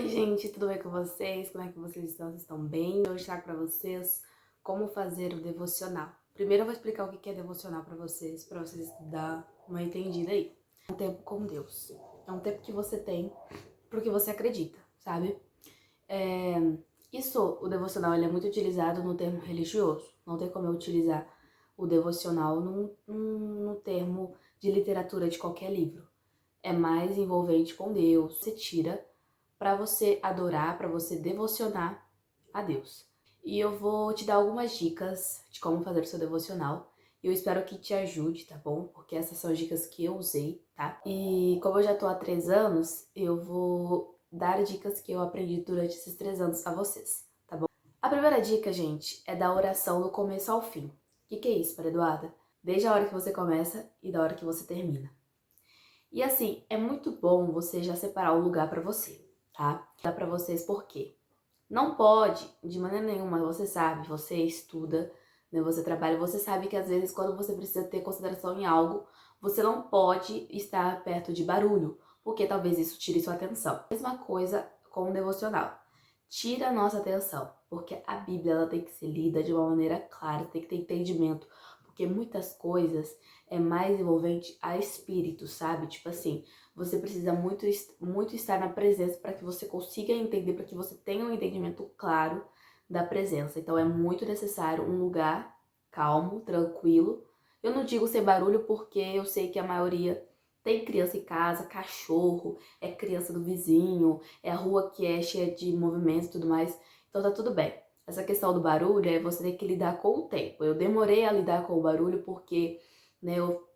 Oi, gente, tudo bem com vocês? Como é que vocês estão? Vocês estão bem? Eu vou explicar para vocês como fazer o devocional. Primeiro eu vou explicar o que é devocional para vocês dar uma entendida aí. É um tempo com Deus. É um tempo que você tem pro que você acredita, sabe? É... o devocional, ele é muito utilizado no termo religioso. Não tem como eu utilizar o devocional no termo de literatura de qualquer livro. É mais envolvente com Deus. Você tira para você adorar, para você devocionar a Deus. E eu vou te dar algumas dicas de como fazer o seu devocional. Eu espero que te ajude, tá bom? Porque essas são as dicas que eu usei, tá? E como eu já tô há 3 anos, eu vou dar dicas que eu aprendi durante esses 3 anos a vocês, tá bom? A primeira dica, gente, é da oração do começo ao fim. O que é isso, para Eduarda? Desde a hora que você começa e da hora que você termina. E assim, é muito bom você já separar um lugar para você, tá? Dá para vocês por quê? Não pode, de maneira nenhuma, você sabe, você estuda, né, você trabalha, você sabe que às vezes quando você precisa ter consideração em algo, você não pode estar perto de barulho, porque talvez isso tire sua atenção. Mesma coisa com o devocional. Tira a nossa atenção, porque a Bíblia ela tem que ser lida de uma maneira clara, tem que ter entendimento, porque muitas coisas é mais envolvente a espírito, sabe? Tipo assim, você precisa muito estar na presença para que você consiga entender, para que você tenha um entendimento claro da presença. Então é muito necessário um lugar calmo, tranquilo. Eu não digo sem barulho porque eu sei que a maioria tem criança em casa, cachorro, é criança do vizinho, é a rua que é cheia de movimentos e tudo mais. Então tá tudo bem. Essa questão do barulho é você ter que lidar com o tempo. Eu demorei a lidar com o barulho porque, né, eu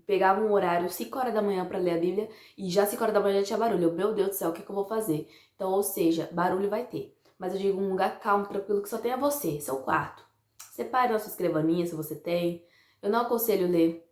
pegava um horário 5 horas da manhã para ler a Bíblia e já 5 horas da manhã já tinha barulho. Meu Deus do céu, o que eu vou fazer? Então, ou seja, barulho vai ter. Mas eu digo um lugar calmo, tranquilo, que só tenha você, seu quarto. Separe a sua escrivaninha, se você tem. Eu não aconselho ler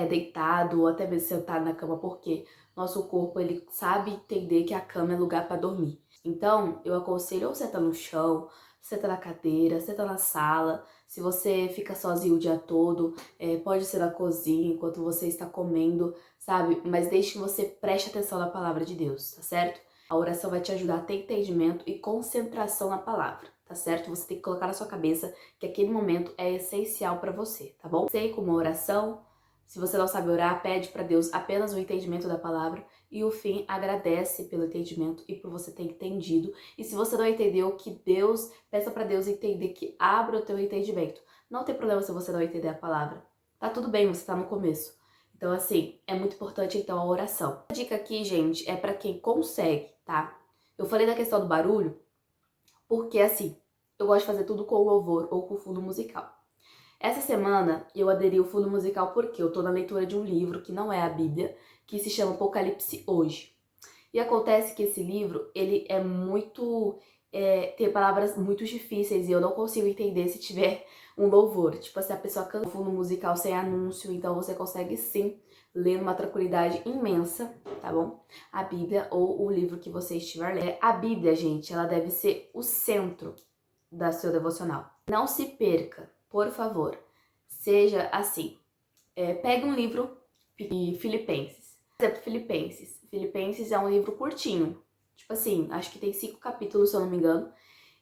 deitado ou até mesmo sentado na cama, porque nosso corpo ele sabe entender que a cama é lugar para dormir. Então, eu aconselho ou senta no chão, senta na cadeira, senta na sala. Se você fica sozinho o dia todo, pode ser na cozinha enquanto você está comendo, sabe? Mas desde que você preste atenção na palavra de Deus, tá certo? A oração vai te ajudar a ter entendimento e concentração na palavra, tá certo? Você tem que colocar na sua cabeça que aquele momento é essencial para você, tá bom? Sei como oração. Se você não sabe orar, pede para Deus apenas o entendimento da palavra e o fim agradece pelo entendimento e por você ter entendido. E se você não entendeu, que Deus, peça para Deus entender, que abra o teu entendimento. Não tem problema se você não entender a palavra. Tá tudo bem, você tá no começo. Então assim, é muito importante então a oração. A dica aqui, gente, é para quem consegue, tá? Eu falei da questão do barulho porque assim, eu gosto de fazer tudo com louvor ou com fundo musical. Essa semana eu aderi ao fundo musical porque eu tô na leitura de um livro que não é a Bíblia, que se chama Apocalipse Hoje. E acontece que esse livro, ele é muito... tem palavras muito difíceis e eu não consigo entender se tiver um louvor. Tipo assim, a pessoa canta um fundo musical sem anúncio, então você consegue sim ler numa tranquilidade imensa, tá bom? A Bíblia ou o livro que você estiver lendo. A Bíblia, gente, ela deve ser o centro da seu devocional. Não se perca, por favor. Seja assim. Pegue um livro de Filipenses. Por exemplo, Filipenses. Filipenses é um livro curtinho. Tipo assim, acho que tem 5 capítulos, se eu não me engano.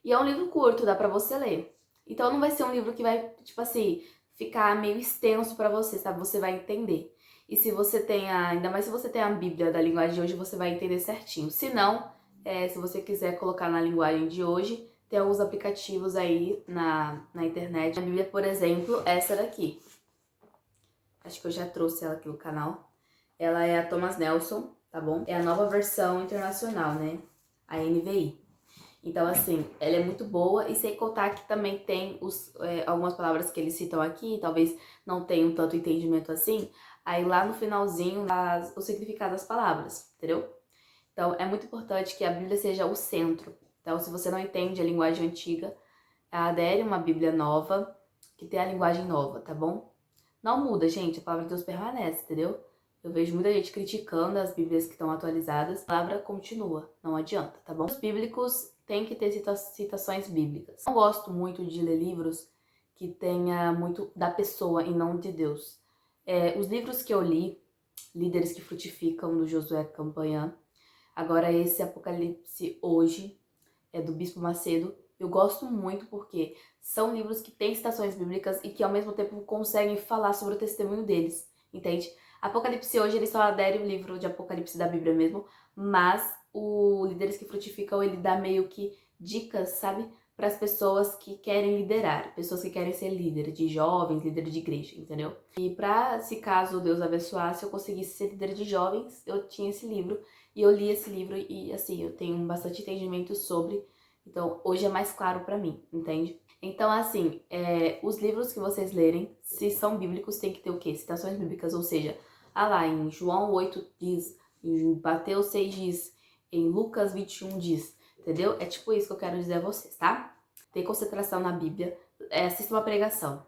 E é um livro curto, dá pra você ler. Então não vai ser um livro que vai, tipo assim, ficar meio extenso pra você, sabe? Você vai entender. E se você tem ainda mais se você tem a Bíblia da linguagem de hoje, você vai entender certinho. Se não, se você quiser colocar na linguagem de hoje, tem alguns aplicativos aí na internet. A Bíblia, por exemplo, essa daqui. Acho que eu já trouxe ela aqui no canal. Ela é a Thomas Nelson, tá bom? É a nova versão internacional, né? A NVI. Então, assim, ela é muito boa e sem contar que também tem algumas palavras que eles citam aqui, talvez não tenham tanto entendimento assim, aí lá no finalzinho o significado das palavras, entendeu? Então, é muito importante que a Bíblia seja o centro. Então, se você não entende a linguagem antiga, adere uma Bíblia nova, que tem a linguagem nova, tá bom? Não muda, gente, a palavra de Deus permanece, entendeu? Eu vejo muita gente criticando as Bíblias que estão atualizadas, a palavra continua, não adianta, tá bom? Os bíblicos têm que ter citações bíblicas. Não gosto muito de ler livros que tenha muito da pessoa e não de Deus. Os livros que eu li, Líderes que Frutificam, do Josué Campanhã, Agora esse Apocalipse Hoje é do Bispo Macedo. Eu gosto muito porque são livros que têm citações bíblicas e que ao mesmo tempo conseguem falar sobre o testemunho deles, entende? Apocalipse Hoje, ele só adere o livro de Apocalipse da Bíblia mesmo, mas o Líderes que Frutificam, ele dá meio que dicas, sabe? Para as pessoas que querem liderar, pessoas que querem ser líder de jovens, líder de igreja, entendeu? E para, se caso Deus abençoasse, eu conseguisse ser líder de jovens, eu tinha esse livro e eu li esse livro e assim, eu tenho bastante entendimento sobre, então hoje é mais claro para mim, entende? Então assim, os livros que vocês lerem, se são bíblicos, tem que ter o quê? Citações bíblicas, ou seja, lá em João 8 diz, em Mateus 6 diz, em Lucas 21 diz, entendeu? É tipo isso que eu quero dizer a vocês, tá? Tem concentração na Bíblia, assista uma pregação.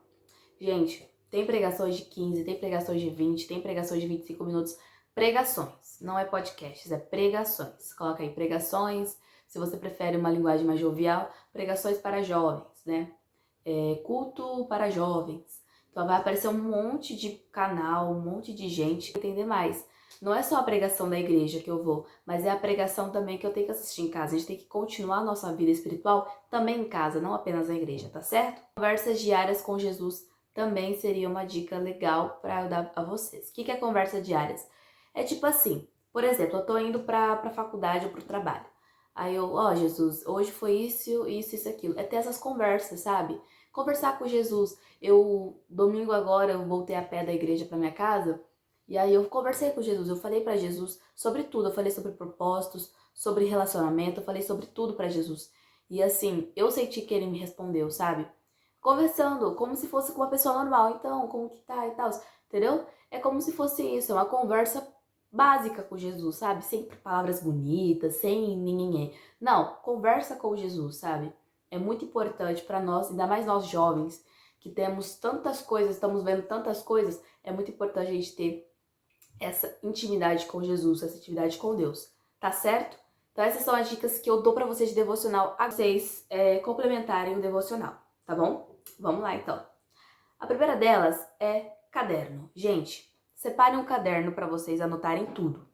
Gente, tem pregações de 15, tem pregações de 20, tem pregações de 25 minutos. Pregações, não é podcasts, é pregações. Coloca aí pregações, se você prefere uma linguagem mais jovial, pregações para jovens, né? Culto para jovens. Então vai aparecer um monte de canal, um monte de gente que entender mais. Não é só a pregação da igreja que eu vou, mas é a pregação também que eu tenho que assistir em casa. A gente tem que continuar a nossa vida espiritual também em casa, não apenas na igreja, tá certo? Conversas diárias com Jesus também seria uma dica legal para eu dar a vocês. O que é conversa diárias? É tipo assim, por exemplo, eu tô indo pra faculdade ou pro trabalho. Aí eu, Jesus, hoje foi isso, aquilo. É ter essas conversas, sabe? Conversar com Jesus. Domingo agora, eu voltei a pé da igreja pra minha casa. E aí eu conversei com Jesus, eu falei pra Jesus sobre tudo, eu falei sobre propósitos, sobre relacionamento, eu falei sobre tudo pra Jesus. E assim, eu senti que ele me respondeu, sabe? Conversando, como se fosse com uma pessoa normal. Então, como que tá e tal, entendeu? É como se fosse isso, é uma conversa básica com Jesus, sabe? Sem palavras bonitas, sem ninguém. Não, conversa com Jesus, sabe? É muito importante pra nós, ainda mais nós jovens, que temos tantas coisas, estamos vendo tantas coisas, é muito importante a gente ter essa intimidade com Jesus, essa intimidade com Deus, tá certo? Então essas são as dicas que eu dou pra vocês de devocional, a vocês complementarem o devocional, tá bom? Vamos lá então. A primeira delas é caderno. Gente, separem um caderno pra vocês anotarem tudo.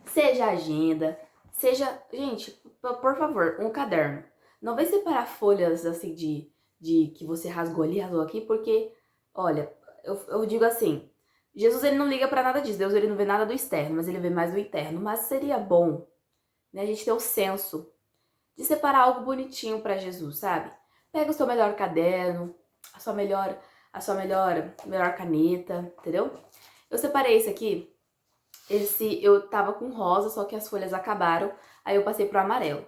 Seja agenda, seja... Gente, por favor, um caderno. Não vai separar folhas assim de que você rasgou ali, rasgou aqui, porque, olha, eu digo assim, Jesus, ele não liga pra nada disso. Deus, ele não vê nada do externo, mas ele vê mais do interno. Mas seria bom, né, a gente ter o senso de separar algo bonitinho pra Jesus, sabe? Pega o seu melhor caderno, a sua melhor caneta, entendeu? Eu separei esse aqui. Eu tava com rosa, só que as folhas acabaram. Aí eu passei pro amarelo.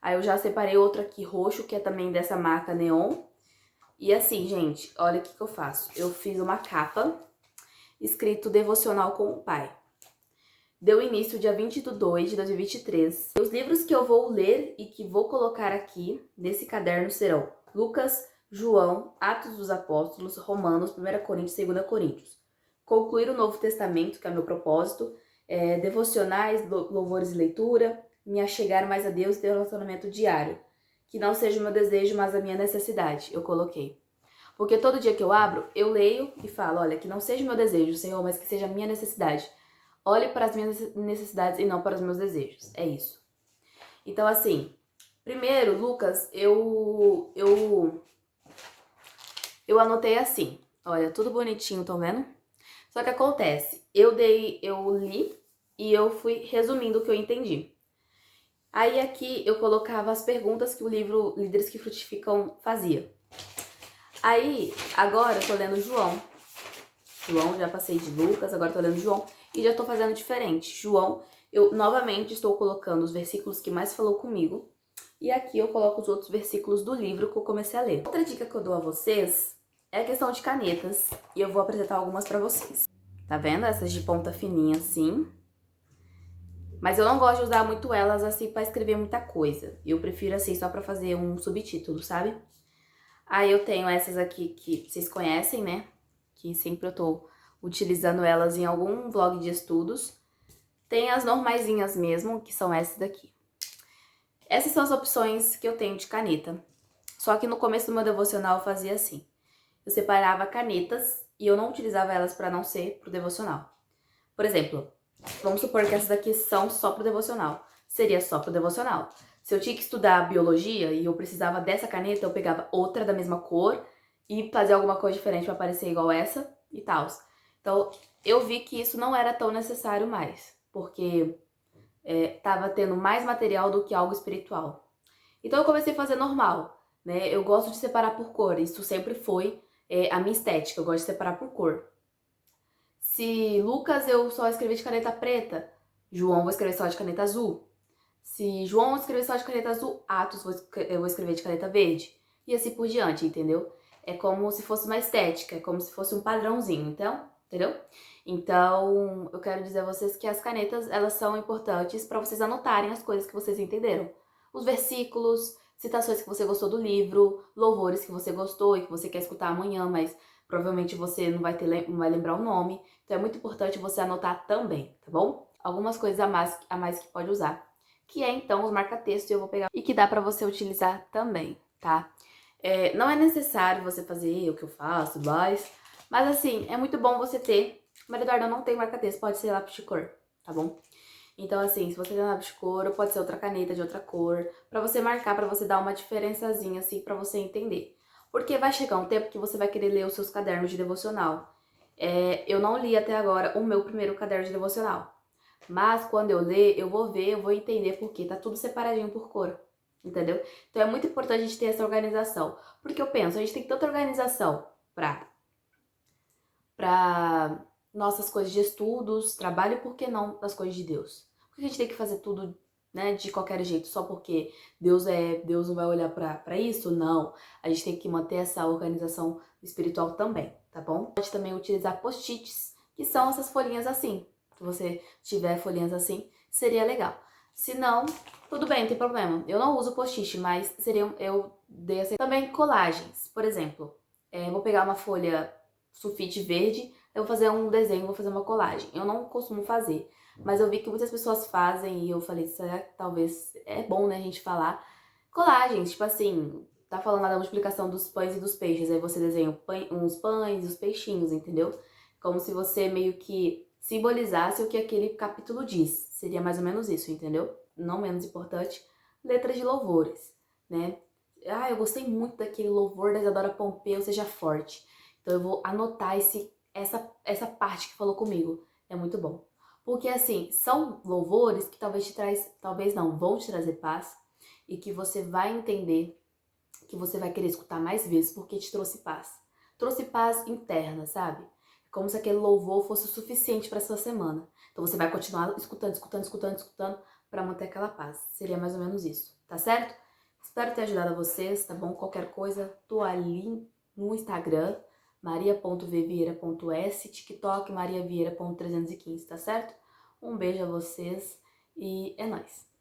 Aí eu já separei outro aqui roxo, que é também dessa marca Neon. E assim, gente, olha o que eu faço. Eu fiz uma capa escrito Devocional com o Pai. Deu início dia 20 de 2 de 2023. Os livros que eu vou ler e que vou colocar aqui nesse caderno serão Lucas, João, Atos dos Apóstolos, Romanos, 1 Coríntios e 2 Coríntios. Concluir o Novo Testamento, que é o meu propósito, devocionais, louvores e leitura, me achegar mais a Deus e ter um relacionamento diário. Que não seja o meu desejo, mas a minha necessidade, eu coloquei. Porque todo dia que eu abro, eu leio e falo, olha, que não seja o meu desejo, Senhor, mas que seja a minha necessidade. Olhe para as minhas necessidades e não para os meus desejos. É isso. Então, assim, primeiro, Lucas, eu anotei assim. Olha, tudo bonitinho, estão vendo? Só que acontece, eu li e eu fui resumindo o que eu entendi. Aí aqui eu colocava as perguntas que o livro Líderes que Frutificam fazia. Aí, agora eu tô lendo João, já passei de Lucas, agora tô lendo João e já tô fazendo diferente. João, eu novamente estou colocando os versículos que mais falou comigo e aqui eu coloco os outros versículos do livro que eu comecei a ler. Outra dica que eu dou a vocês é a questão de canetas e eu vou apresentar algumas pra vocês. Tá vendo? Essas de ponta fininha assim. Mas eu não gosto de usar muito elas assim pra escrever muita coisa. Eu prefiro assim só pra fazer um subtítulo, sabe? Aí eu tenho essas aqui que vocês conhecem, né? Que sempre eu tô utilizando elas em algum vlog de estudos. Tem as normaisinhas mesmo, que são essas daqui. Essas são as opções que eu tenho de caneta. Só que no começo do meu devocional eu fazia assim. Eu separava canetas e eu não utilizava elas pra não ser pro devocional. Por exemplo, vamos supor que essas daqui são só pro devocional. seria só pro devocional. Se eu tinha que estudar biologia e eu precisava dessa caneta, eu pegava outra da mesma cor e fazia alguma coisa diferente pra parecer igual essa e tal. Então, eu vi que isso não era tão necessário mais, porque tava tendo mais material do que algo espiritual. Então, eu comecei a fazer normal, né? Eu gosto de separar por cor, isso sempre foi a minha estética, eu gosto de separar por cor. Se Lucas eu só escrever de caneta preta, João vou escrever só de caneta azul. Se João escrever só de caneta azul, Atos eu vou escrever de caneta verde. E assim por diante, entendeu? É como se fosse uma estética, é como se fosse um padrãozinho, então, entendeu? Então, eu quero dizer a vocês que as canetas, elas são importantes para vocês anotarem as coisas que vocês entenderam. Os versículos, citações que você gostou do livro, louvores que você gostou e que você quer escutar amanhã, mas provavelmente você não vai lembrar o nome. Então, é muito importante você anotar também, tá bom? Algumas coisas a mais que pode usar, que é então os marca-textos, eu vou pegar e que dá pra você utilizar também, tá? Não é necessário você fazer o que eu faço, mas assim, é muito bom você ter. Mas Eduardo, não tem marca-texto, pode ser lápis de cor, tá bom? Então assim, se você tem lápis de cor, ou pode ser outra caneta de outra cor, pra você marcar, pra você dar uma diferençazinha assim, pra você entender. Porque vai chegar um tempo que você vai querer ler os seus cadernos de devocional. Eu não li até agora o meu primeiro caderno de devocional. Mas quando eu ler, eu vou ver, eu vou entender porque tá tudo separadinho por cor, entendeu? Então é muito importante a gente ter essa organização. Porque eu penso, a gente tem tanta organização pra nossas coisas de estudos, trabalho, por que não das coisas de Deus? Por que a gente tem que fazer tudo, né, de qualquer jeito, só porque Deus não vai olhar pra isso? Não. A gente tem que manter essa organização espiritual também, tá bom? Pode também utilizar post-its, que são essas folhinhas assim. Se você tiver folhinhas assim, seria legal. Se não, tudo bem, não tem problema. Eu não uso post-it, mas eu dei essa... Também colagens, por exemplo. Vou pegar uma folha sulfite verde, eu vou fazer um desenho, vou fazer uma colagem. Eu não costumo fazer, mas eu vi que muitas pessoas fazem e eu falei, será que talvez é bom, né, a gente falar? Colagens, tipo assim, tá falando lá da multiplicação dos pães e dos peixes, aí você desenha uns pães e os peixinhos, entendeu? Como se você meio que simbolizasse o que aquele capítulo diz. Seria mais ou menos isso, entendeu? Não menos importante, letras de louvores, né? Ah, eu gostei muito daquele louvor da Isadora Pompeu, seja forte. Então eu vou anotar essa parte que falou comigo. É muito bom. Porque assim, são louvores que talvez não, vão te trazer paz e que você vai entender, que você vai querer escutar mais vezes porque te trouxe paz. Trouxe paz interna, sabe? Como se aquele louvor fosse o suficiente para sua semana. Então você vai continuar escutando para manter aquela paz. Seria mais ou menos isso, tá certo? Espero ter ajudado a vocês, tá bom? Qualquer coisa, tô ali no Instagram, maria.vvieira.s, TikTok mariavieira.315, tá certo? Um beijo a vocês e é nóis!